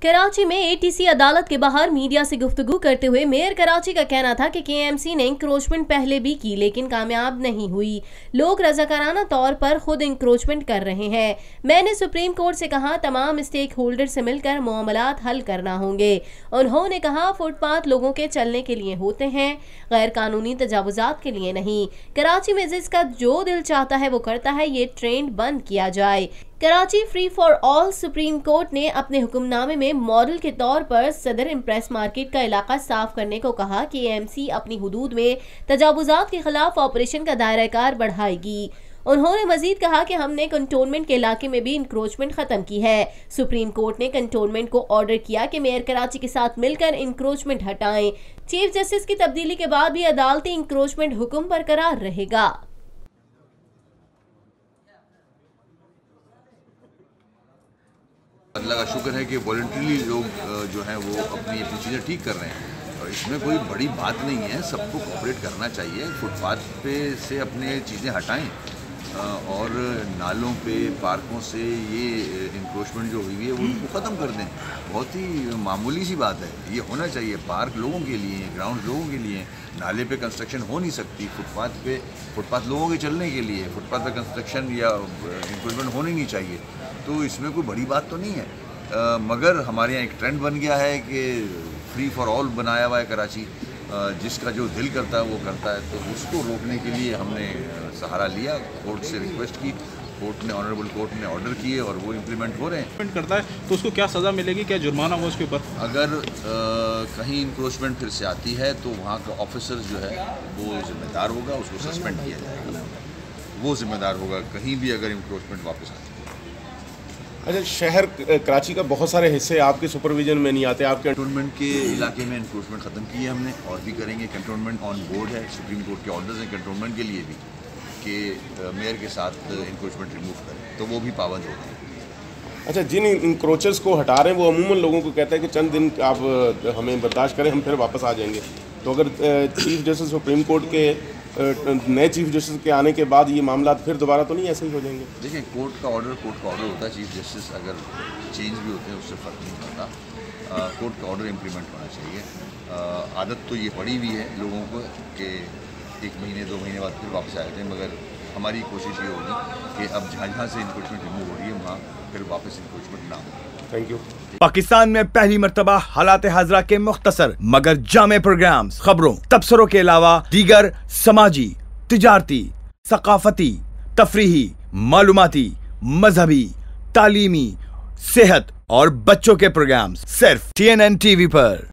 कराची में एटीसी अदालत के बाहर मीडिया से गुफ्तगू करते हुए मेयर कराची का कहना था कि केएमसी ने इंक्रोचमेंट पहले भी की लेकिन कामयाब नहीं हुई। लोग रजाकाराना तौर पर खुद इंक्रोचमेंट कर रहे हैं। मैंने सुप्रीम कोर्ट से कहा तमाम स्टेक होल्डर से मिलकर मामलात हल करना होंगे। उन्होंने कहा फुटपाथ लोगों के चलने के लिए होते हैं, गैर कानूनी तजावुजात के लिए नहीं। कराची में जिसका जो दिल चाहता है वो करता है, ये ट्रेंड बंद किया जाए। Karachi free for all supreme court ने अपने हुक्मनामे में मॉडल के तौर पर सदर इम्प्रेस मार्केट का इलाका साफ करने को कहा कि एएमसी अपनी हुदूद में तजावुजात के खिलाफ ऑपरेशन का दायरा कार बढ़ाएगी। उन्होंने मजीद कहा कि हमने कंटोनमेंट के इलाके में भी इंक्रोचमेंट खत्म की है। सुप्रीम कोर्ट ने कंटोनमेंट को ऑर्डर किया कि मेयर कराची के साथ मिलकर इंक्रोचमेंट हटाएं। चीफ जस्टिस की तब्दीली के बाद भी अदालती इंक्रोचमेंट हुक्म बरकरार रहेगा। अल्लाह का शुक्र है कि वॉलंटरीली लोग जो हैं वो अपनी चीज़ें ठीक कर रहे हैं और इसमें कोई बड़ी बात नहीं है। सबको कोऑपरेट करना चाहिए। फुटपाथ पे से अपने चीज़ें हटाएं और नालों पे पार्कों से ये इंक्रोचमेंट जो हुई है वो उनको ख़त्म कर दें। बहुत ही मामूली सी बात है। ये होना चाहिए। पार्क लोगों के लिए, ग्राउंड लोगों के लिए, नाले पे कंस्ट्रक्शन हो नहीं सकती। फुटपाथ लोगों के चलने के लिए फुटपाथ पे कंस्ट्रक्शन या इंक्रोचमेंट होनी नहीं चाहिए। तो इसमें कोई बड़ी बात तो नहीं है। मगर हमारे यहाँ एक ट्रेंड बन गया है कि फ्री फॉर ऑल बनाया हुआ है कराची। जिसका जो दिल करता है वो करता है। तो उसको रोकने के लिए हमने सहारा लिया, कोर्ट से रिक्वेस्ट की। कोर्ट ने, ऑनरेबल कोर्ट ने ऑर्डर किए और वो इम्प्लीमेंट हो रहे हैं। करता है तो उसको क्या सज़ा मिलेगी, क्या जुर्माना हो उसके ऊपर? अगर कहीं इंक्रोचमेंट फिर से आती है तो वहाँ का ऑफिसर जो है वो जिम्मेदार होगा, उसको सस्पेंड किया जाएगा। वो जिम्मेदार होगा कहीं भी अगर इंक्रोचमेंट वापस आती है। अच्छा, शहर कराची का बहुत सारे हिस्से आपके सुपरविजन में नहीं आते। आपके कंटोनमेंट के इलाके में इंक्रोचमेंट ख़त्म की है हमने और भी करेंगे। कंटोनमेंट ऑन बोर्ड है। सुप्रीम कोर्ट के ऑर्डर्स हैं कंटोनमेंट के लिए भी कि मेयर के साथ इंक्रोचमेंट रिमूव करें, तो वो भी पाबंद हो गए। अच्छा, जिन इंक्रोचर्स को हटा रहे हैं वो अमूमन लोगों को कहता है कि चंद दिन आप हमें बर्दाश्त करें, हम फिर वापस आ जाएंगे। तो अगर चीफ जस्टिस सुप्रीम कोर्ट के नए चीफ जस्टिस के आने के बाद ये मामला फिर दोबारा तो नहीं ऐसे ही हो जाएंगे? देखिए, कोर्ट का ऑर्डर होता है। चीफ जस्टिस अगर चेंज भी होते हैं उससे फ़र्क नहीं पड़ता। कोर्ट का ऑर्डर इम्प्लीमेंट होना चाहिए। आदत तो ये पड़ी हुई है लोगों को कि 1 महीने 2 महीने बाद फिर वापस आ जाते हैं। मगर हमारी कोशिश ये होगी कि अब जहाँ से इंक्रोचमेंट रिमूव हो रही है वहाँ फिर वापस इंक्रोचमेंट ना हो। Thank you. पाकिस्तान में पहली मर्तबा हालात हाजरा के मुख्तसर मगर जामे प्रोग्राम्स, खबरों, तबसरों के अलावा दीगर समाजी, तिजारती, सकाफती, तफरीही, मालूमाती, मजहबी, तालीमी, सेहत और बच्चों के प्रोग्राम्स सिर्फ TNN TV पर।